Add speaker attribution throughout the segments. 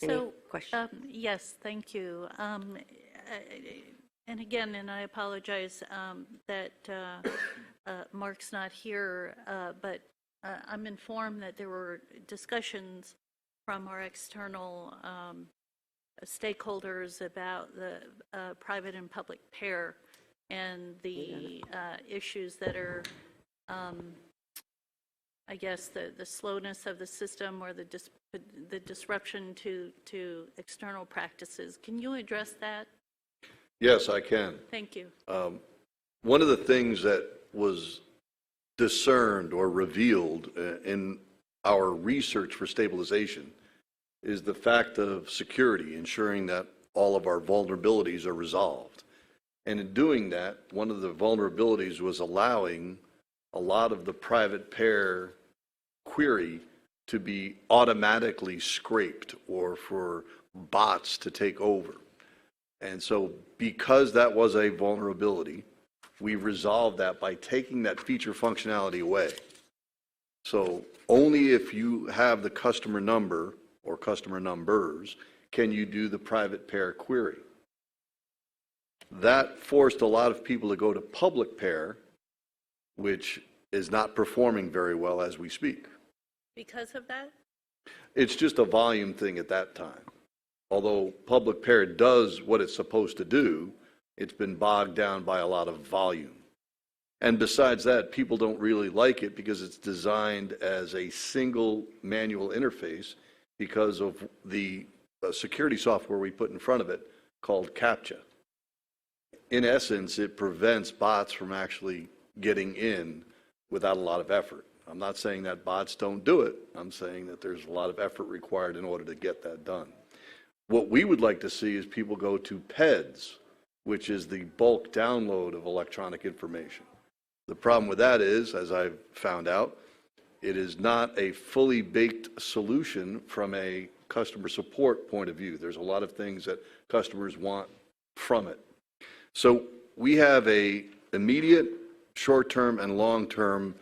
Speaker 1: So, yes, thank you. And again, and I apologize that Mark's not here, but I'm informed that there were discussions from our external stakeholders about the private and public pair and the issues that are, I guess, the slowness of the system or the disruption to external practices. Can you address that?
Speaker 2: Yes, I can.
Speaker 1: Thank you.
Speaker 2: One of the things that was discerned or revealed in our research for stabilization is the fact of security, ensuring that all of our vulnerabilities are resolved. And in doing that, one of the vulnerabilities was allowing a lot of the private pair query to be automatically scraped or for bots to take over. And so because that was a vulnerability, we resolved that by taking that feature functionality away. So only if you have the customer number or customer numbers can you do the private pair query. That forced a lot of people to go to public pair, which is not performing very well as we speak.
Speaker 1: Because of that?
Speaker 2: It's just a volume thing at that time. Although public pair does what it's supposed to do, it's been bogged down by a lot of volume. And besides that, people don't really like it because it's designed as a single manual interface because of the security software we put in front of it called CAPTCHA. In essence, it prevents bots from actually getting in without a lot of effort. I'm not saying that bots don't do it. I'm saying that there's a lot of effort required in order to get that done. What we would like to see is people go to PEDS, which is the bulk download of electronic information. The problem with that is, as I've found out, it is not a fully baked solution from a customer support point of view. There's a lot of things that customers want from it. So we have a immediate, short-term, and long-term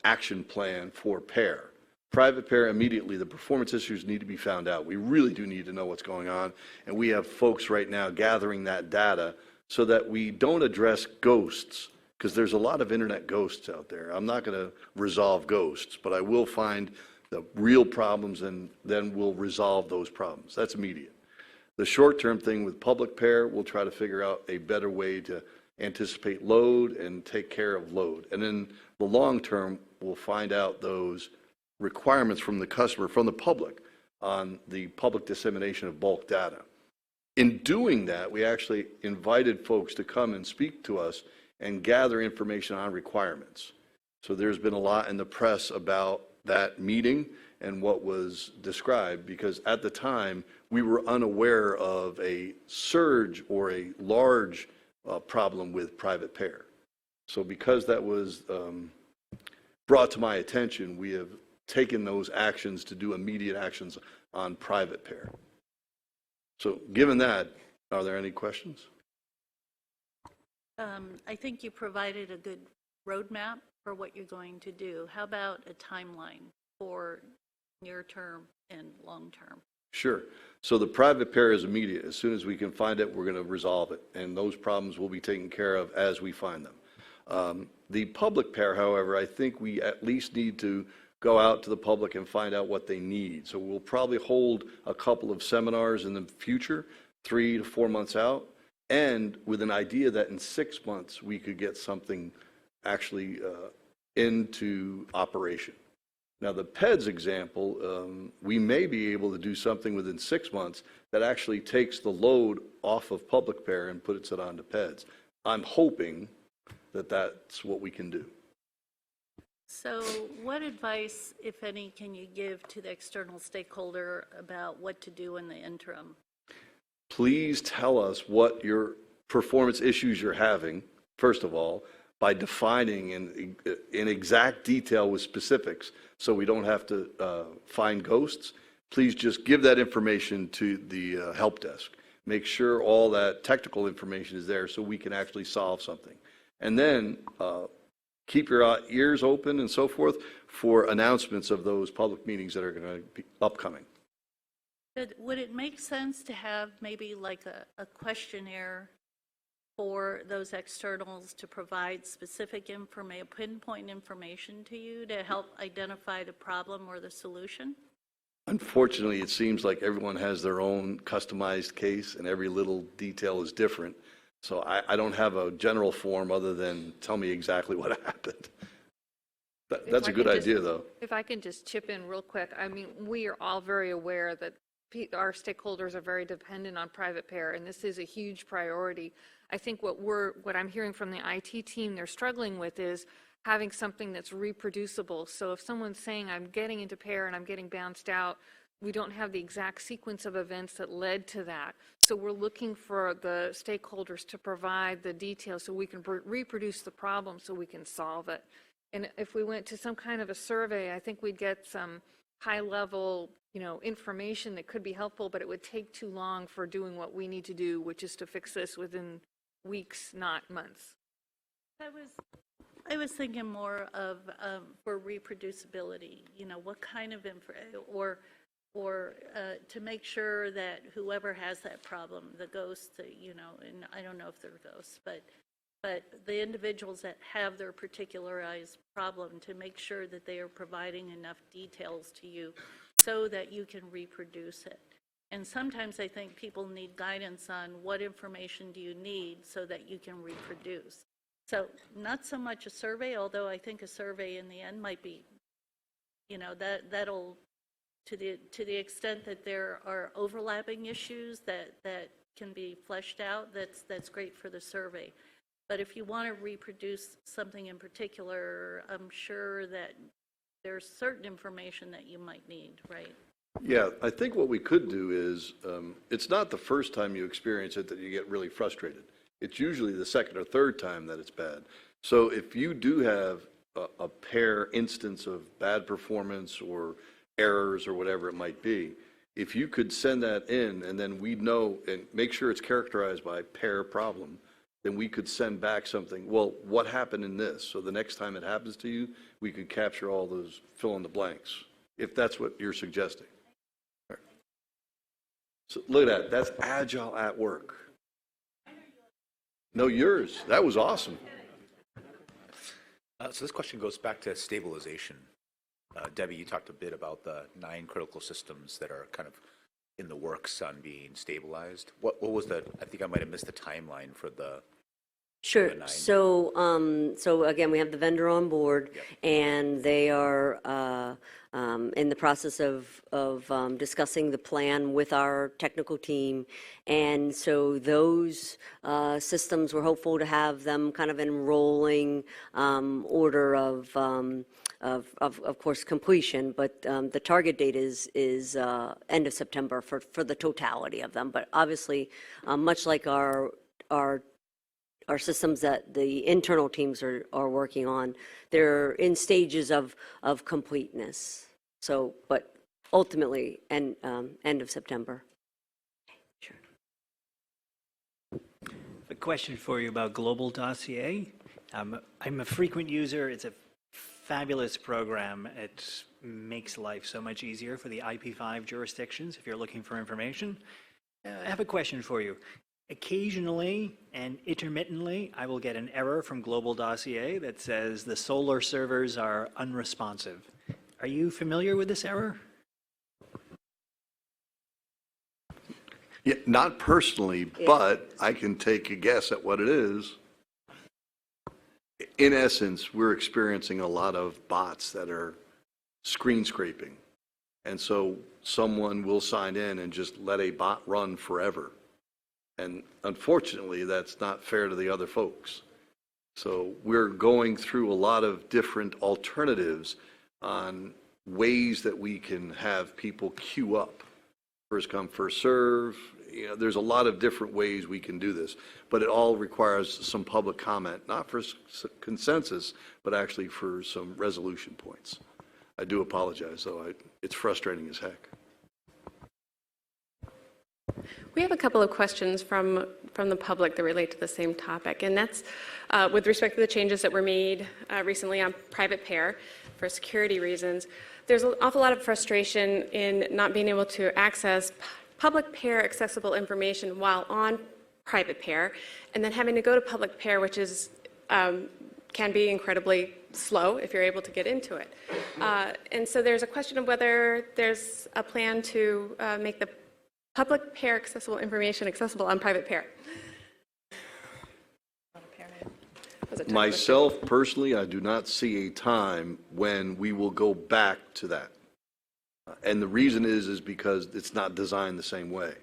Speaker 2: action plan for pair. Private pair, immediately, the performance issues need to be found out. We really do need to know what's going on, and we have folks right now gathering that data so that we don't address ghosts, because there's a lot of internet ghosts out there. I'm not going to resolve ghosts, but I will find the real problems and then we'll resolve those problems. That's immediate. The short-term thing with public pair, we'll try to figure out a better way to anticipate load and take care of load. And then the long term, we'll find out those requirements from the customer, from the public, on the public dissemination of bulk data. In doing that, we actually invited folks to come and speak to us and gather information on requirements. So there's been a lot in the press about that meeting and what was described, because at the time, we were unaware of a surge or a large problem with private pair. So because that was brought to my attention, we have taken those actions to do immediate actions on private pair. So given that, are there any questions?
Speaker 1: I think you provided a good roadmap for what you're going to do. How about a timeline for near term and long term?
Speaker 2: Sure. So the private pair is immediate. As soon as we can find it, we're going to resolve it. And those problems will be taken care of as we find them. The public pair, however, I think we at least need to go out to the public and find out what they need. So we'll probably hold a couple of seminars in the future, 3 to 4 months out, and with an idea that in 6 months we could get something actually into operation. Now the PEDS example, we may be able to do something within 6 months that actually takes the load off of public pair and puts it onto PEDS. I'm hoping that that's what we can do.
Speaker 1: So what advice, if any, can you give to the external stakeholder about what to do in the interim?
Speaker 2: Please tell us what your performance issues you're having, first of all, by defining in exact detail with specifics so we don't have to find ghosts. Please just give that information to the help desk. Make sure all that technical information is there so we can actually solve something. And then keep your ears open and so forth for announcements of those public meetings that are going to be upcoming.
Speaker 1: Would it make sense to have maybe like a questionnaire for those externals to provide specific information, pinpoint information to you to help identify the problem or the solution?
Speaker 2: Unfortunately, it seems like everyone has their own customized case and every little detail is different. So I don't have a general form other than tell me exactly what happened. That's a good idea, though.
Speaker 3: If I can just chip in real quick, I mean, we are all very aware that our stakeholders are very dependent on private payer, and this is a huge priority. I think what I'm hearing from the IT team they're struggling with is having something that's reproducible. So if someone's saying, I'm getting into payer and I'm getting bounced out, we don't have the exact sequence of events that led to that. So we're looking for the stakeholders to provide the details so we can reproduce the problem so we can solve it. And if we went to some kind of a survey, I think we'd get some high-level, information that could be helpful, but it would take too long for doing what we need to do, which is to fix this within weeks, not months.
Speaker 1: I was thinking more of for reproducibility. What kind of or to make sure that whoever has that problem, the ghosts, and I don't know if they're ghosts, but the individuals that have their particularized problem, to make sure that they are providing enough details to you so that you can reproduce it. And sometimes I think people need guidance on what information do you need so that you can reproduce. So not so much a survey, although I think a survey in the end might be, that'll, to the extent that there are overlapping issues that can be fleshed out, that's great for the survey. But if you want to reproduce something in particular, I'm sure that there's certain information that you might need, right?
Speaker 2: Yeah, I think what we could do is, it's not the first time you experience it that you get really frustrated. It's usually the second or third time that it's bad. So if you do have a pair instance of bad performance or errors or whatever it might be, if you could send that in and then we know and make sure it's characterized by pair problem, then we could send back something, well, what happened in this? So the next time it happens to you, we could capture all those fill in the blanks, if that's what you're suggesting. Right. So look at that, that's agile at work. No, yours. That was awesome.
Speaker 4: So this question goes back to stabilization. Debbie, you talked a bit about the 9 critical systems that are kind of in the works on being stabilized. What was the, I think I might have missed the timeline for the
Speaker 5: Sure.
Speaker 4: the 9.
Speaker 5: So again, we have the vendor on board,
Speaker 4: Yep.
Speaker 5: and they are in the process of discussing the plan with our technical team. And so those systems, we're hopeful to have them kind of in rolling order of course, completion. But the target date is end of September for the totality of them. But obviously, much like our systems that the internal teams are working on, they're in stages of completeness. So, but ultimately, end of September. Sure.
Speaker 6: A question for you about Global Dossier. I'm a frequent user. It's a fabulous program. It makes life so much easier for the IP5 jurisdictions if you're looking for information. I have a question for you. Occasionally and intermittently, I will get an error from Global Dossier that says the solar servers are unresponsive. Are you familiar with this error?
Speaker 2: Yeah, not personally, but I can take a guess at what it is. In essence, we're experiencing a lot of bots that are screen scraping. And so someone will sign in and just let a bot run forever. And unfortunately, that's not fair to the other folks. So we're going through a lot of different alternatives on ways that we can have people queue up. First come, first serve. There's a lot of different ways we can do this, but it all requires some public comment, not for consensus, but actually for some resolution points. I do apologize, though. It's frustrating as heck.
Speaker 7: We have a couple of questions from from the public that relate to the same topic. And that's with respect to the changes that were made recently on private payer for security reasons. There's an awful lot of frustration in not being able to access public payer accessible information while on private payer, and then having to go to public payer, which is can be incredibly slow if you're able to get into it. And so there's a question of whether there's a plan to make the public payer accessible information accessible on private payer.
Speaker 2: Myself, personally, I do not see a time when we will go back to that. And the reason is because it's not designed the same way.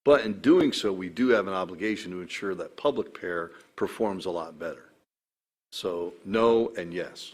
Speaker 2: But in doing so, we do have an obligation to ensure that public payer performs a lot better. So no and yes.